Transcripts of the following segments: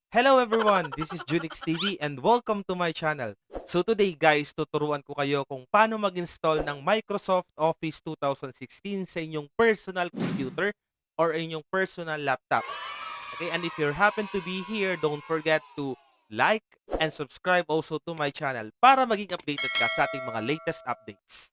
Hello everyone, this is Junix TV and welcome to my channel. So today guys, tuturuan ko kayo kung paano mag-install ng Microsoft Office 2016 sa inyong personal computer or inyong personal laptop. Okay, and if you happen to be here, don't forget to like and subscribe also to my channel para maging updated ka sa ating mga latest updates.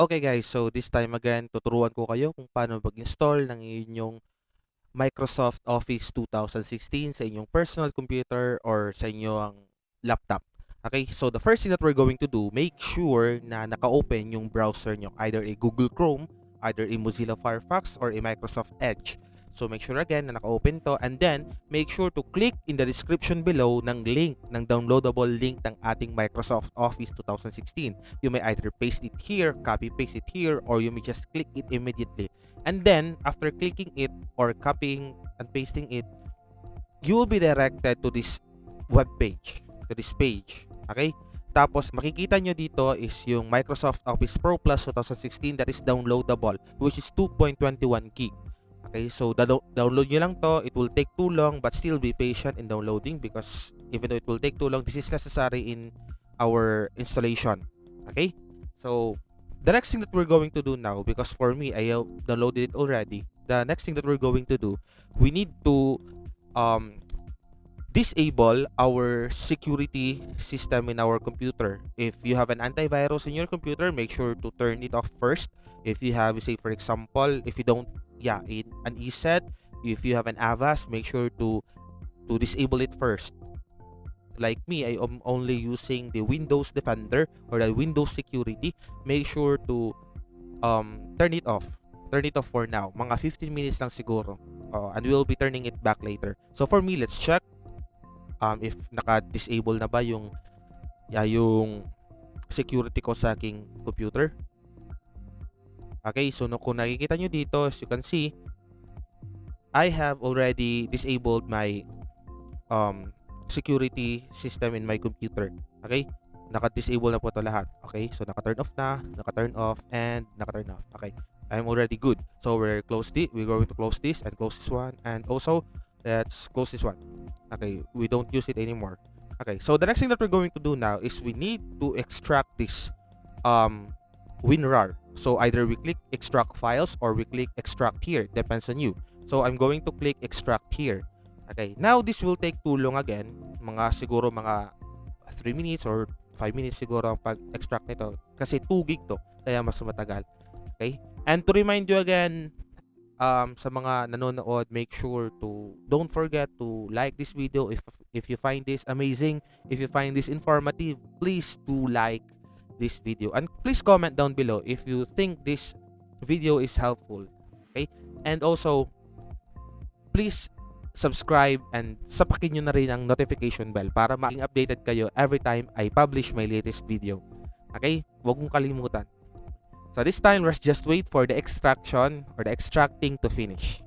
Okay guys, so this time again, tuturuan ko kayo kung paano mag-install ng inyong Microsoft Office 2016 sa inyong personal computer or sa inyong laptop. Okay, so the first thing that we're going to do, make sure na naka-open yung browser nyo, either a Google Chrome, either a Mozilla Firefox, or a Microsoft Edge. So make sure again na naka-open to, and then make sure to click in the description below ng link, ng downloadable link ng ating Microsoft Office 2016. You may either paste it here, copy paste it here, or you may just click it immediately. And then after clicking it or copying and pasting it, you will be directed to this web page, to this page. Okay? Tapos makikita nyo dito is yung Microsoft Office Pro Plus 2016 that is downloadable, which is 2.21 gig. Okay, so download nyo lang to. It will take too long, but still be patient in downloading because even though it will take too long, this is necessary in our installation. Okay, so the next thing that we're going to do now, because for me, I have downloaded it already. The next thing that we're going to do, we need to disable our security system in our computer. If you have an antivirus in your computer, make sure to turn it off first. If you have, say for example, if you don't, an ESET, if you have an Avast, make sure to disable it first. Like me, I am only using the Windows Defender or the Windows Security. Make sure to turn it off. Turn it off for now. Mga 15 minutes lang siguro. And we'll be turning it back later. So for me, let's check if naka-disable na ba yung security ko sa aking computer. Okay, so kung nakikita nyo dito, as you can see, I have already disabled my security system in my computer. Okay, naka-disable na po ito lahat. Okay, so naka-turn off na, naka-turn off, and naka-turn off. Okay, I'm already good. So we're going to close this and close this one, and also let's close this one. Okay, we don't use it anymore. Okay, so the next thing that we're going to do now is we need to extract this WinRAR. So either we click extract files or we click extract here, depends on you. So I'm going to click extract here. Okay, now this will take too long again, siguro mga 3 minutes or 5 minutes siguro ang pag-extract nito kasi 2 gig to, kaya mas matagal. Okay, and to remind you again, sa mga nanonood, make sure to don't forget to like this video if you find this amazing, if you find this informative, please do like this video, and please comment down below if you think this video is helpful. Okay, and also please subscribe and sapakin nyo na rin ang notification bell para maging updated kayo every time I publish my latest video. Okay, huwag mong kalimutan. So this time, let's just wait for the extraction or the extracting to finish.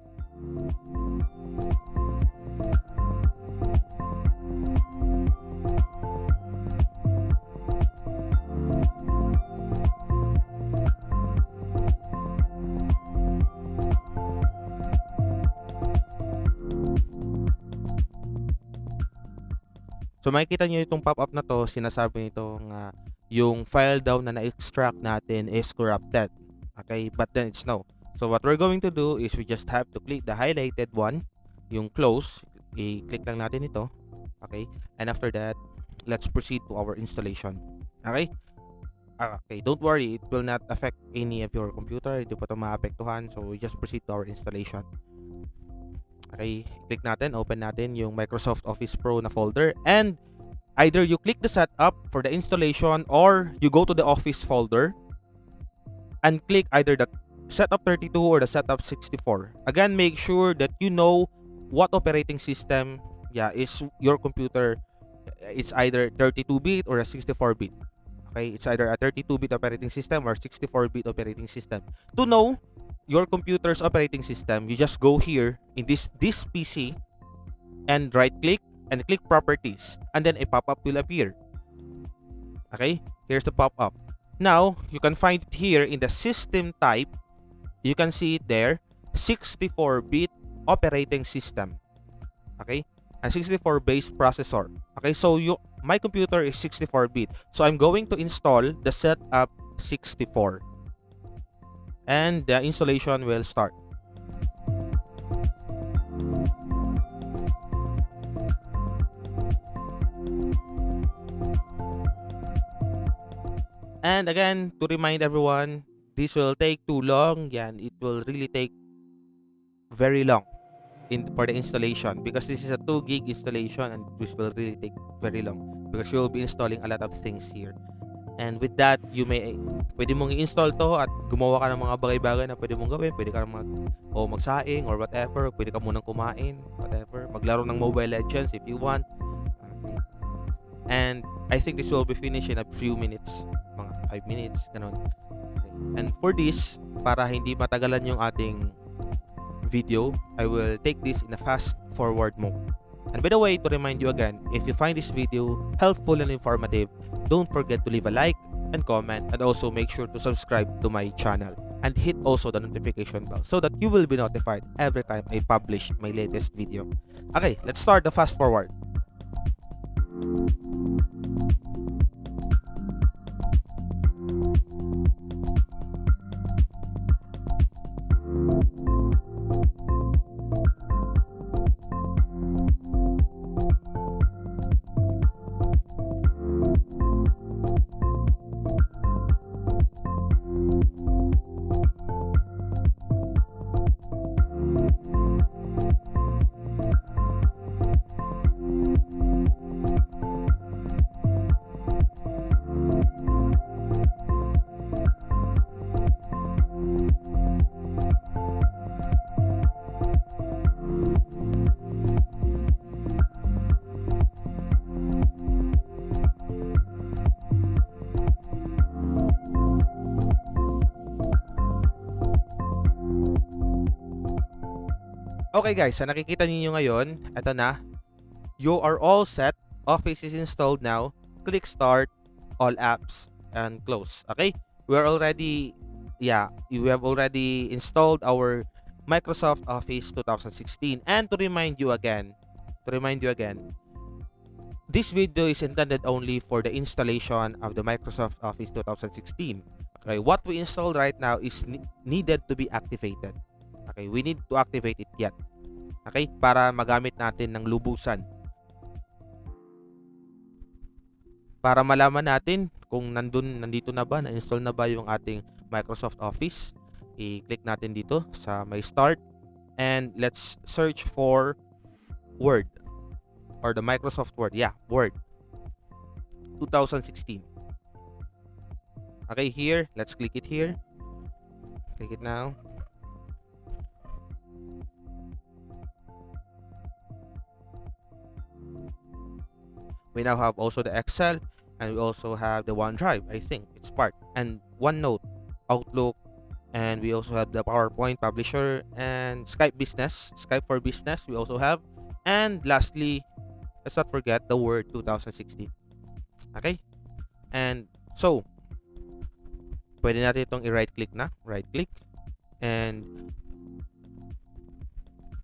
So makikita nyo itong pop-up na to, sinasabi nito nga yung file daw na na-extract natin is corrupted. Okay, but then it's no. So what we're going to do is we just have to click the highlighted one, yung close, i-click lang natin ito. Okay, and after that, let's proceed to our installation. Okay? Okay, don't worry, it will not affect any of your computer, hindi pa ito maapektuhan. So we just proceed to our installation. Okay, click natin, open natin yung Microsoft Office Pro na folder, and either you click the setup for the installation or you go to the Office folder and click either the setup 32 or the setup 64. Again, make sure that you know what operating system is your computer. It's either 32-bit or a 64-bit. Okay, it's either a 32-bit operating system or 64-bit operating system. To know your computer's operating system, you just go here in this PC and right click and click properties, and then a pop-up will appear. Okay, here's the pop-up. Now you can find it here in the system type. You can see it there, 64-bit operating system. Okay, and 64 base processor. Okay, so my computer is 64-bit, so I'm going to install the setup 64, and the installation will start. And again, to remind everyone, this will take too long. Yan, it will really take very long for the installation, because this is a 2 gig installation, and this will really take very long because you will be installing a lot of things here. And with that, pwede mong i-install to at gumawa ka ng mga bagay-bagay na pwede mong gawin. Pwede ka magsaing or whatever. Pwede ka munang kumain, whatever. Maglaro ng Mobile Legends if you want. Okay. And I think this will be finished in a few minutes. Mga 5 minutes, ganun. Okay. And for this, para hindi matagalan yung ating video, I will take this in a fast forward mode. And by the way, to remind you again, if you find this video helpful and informative, don't forget to leave a like and comment, and also make sure to subscribe to my channel and hit also the notification bell so that you will be notified every time I publish my latest video. Okay, let's start the fast forward. Okay guys, so nakikita niyo ngayon, ito na. You are all set. Office is installed now. Click start, all apps, and close. Okay? We have already installed our Microsoft Office 2016. And to remind you again, this video is intended only for the installation of the Microsoft Office 2016. Okay, what we installed right now is needed to be activated. Okay, we need to activate it yet. Okay, para magamit natin ng lubusan. Para malaman natin kung nandito na ba, na-install na ba yung ating Microsoft Office. I-click natin dito sa may start, and let's search for Word or the Microsoft Word. Yeah, Word 2016. Okay, here, let's click it here. Click it now. We now have also the Excel, and we also have the OneDrive, I think it's part, and OneNote, Outlook, and we also have the PowerPoint Publisher and Skype for Business we also have, and lastly, let's not forget the Word 2016. Okay, and so pwede natin itong i-right click and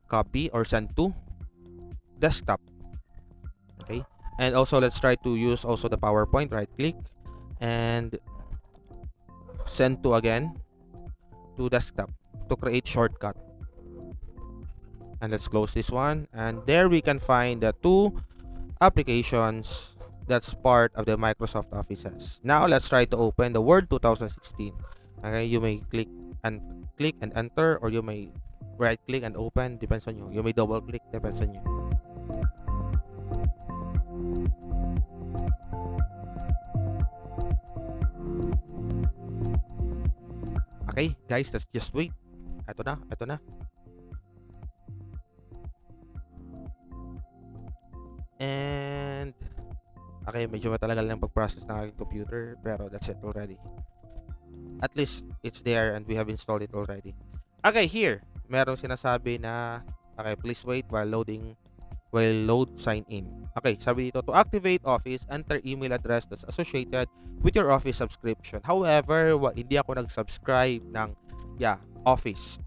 copy or send to desktop. Okay, and also let's try to use also the PowerPoint. Right click and send to again to desktop to create shortcut. And let's close this one, and there we can find the 2 applications that's part of the Microsoft Offices. Now let's try to open the Word 2016. Okay, you may click and enter, or you may right click and open, depends on you. You may double click, depends on you. Okay, guys, let's just wait. Ito na. And okay, medyo matalagal lang pag-process ng aking computer, pero that's it already. At least it's there and we have installed it already. Okay, here, merong sinasabi na okay, please wait while loading while load sign in. Okay, sabi dito, to activate Office, enter email address that's associated with your Office subscription. However, hindi ako nag-subscribe ng Office.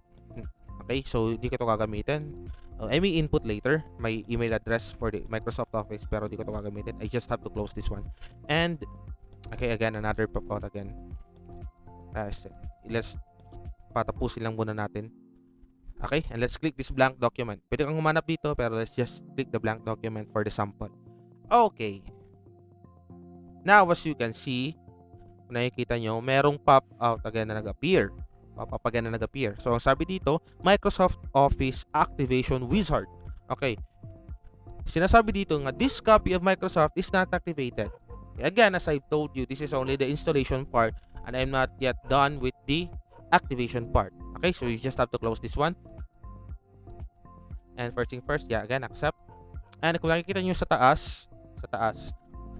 Okay, so hindi ko to gagamitin. I may input later my email address for the Microsoft Office, pero hindi ko to gagamitin. I just have to close this one. And okay, again, another pop-out again. Let's patapusin lang muna natin. Okay, and let's click this blank document. Pwede kang humanap dito, pero let's just click the blank document for the sample. Okay. Now, as you can see, kung nakikita nyo, merong pop-out again na nag-appear. Pop-up again na nag-appear. So, ang sabi dito, Microsoft Office Activation Wizard. Okay. Sinasabi dito nga, this copy of Microsoft is not activated. Again, as I've told you, this is only the installation part, and I'm not yet done with the activation part. Okay, so you just have to close this one. And first thing first, again, accept. And kung nakikita nyo sa taas,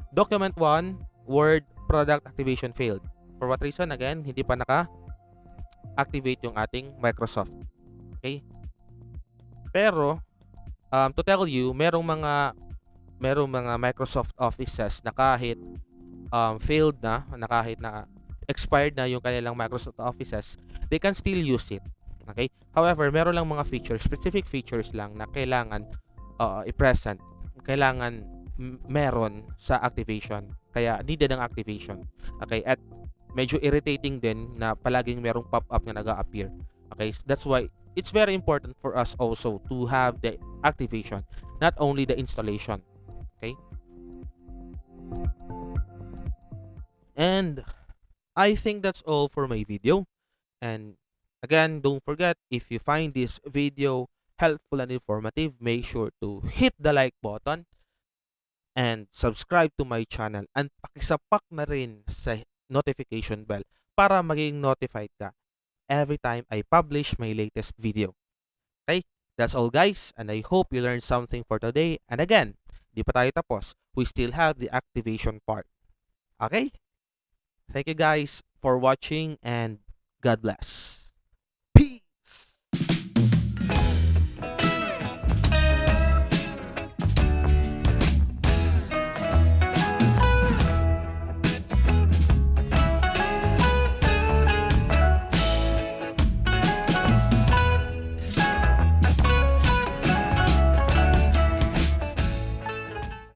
document 1, Word product activation failed. For what reason? Again, hindi pa naka-activate yung ating Microsoft. Okay? Pero, to tell you, merong mga Microsoft Offices na kahit failed na kahit na expired na yung kanilang Microsoft Offices, they can still use it. Okay? However, meron lang mga features, specific features lang na kailangan i-present. Kailangan meron sa activation. Kaya needed ang activation. Okay? At medyo irritating din na palaging merong pop-up na nag-a-appear. Okay? That's why it's very important for us also to have the activation, not only the installation. Okay? And I think that's all for my video. And again, don't forget, if you find this video helpful and informative, make sure to hit the like button and subscribe to my channel, and pakisapak na rin sa notification bell para maging notified ka every time I publish my latest video. Okay? That's all, guys, and I hope you learned something for today. And again, di pa tayo tapos. We still have the activation part. Okay? Thank you guys for watching, and God bless.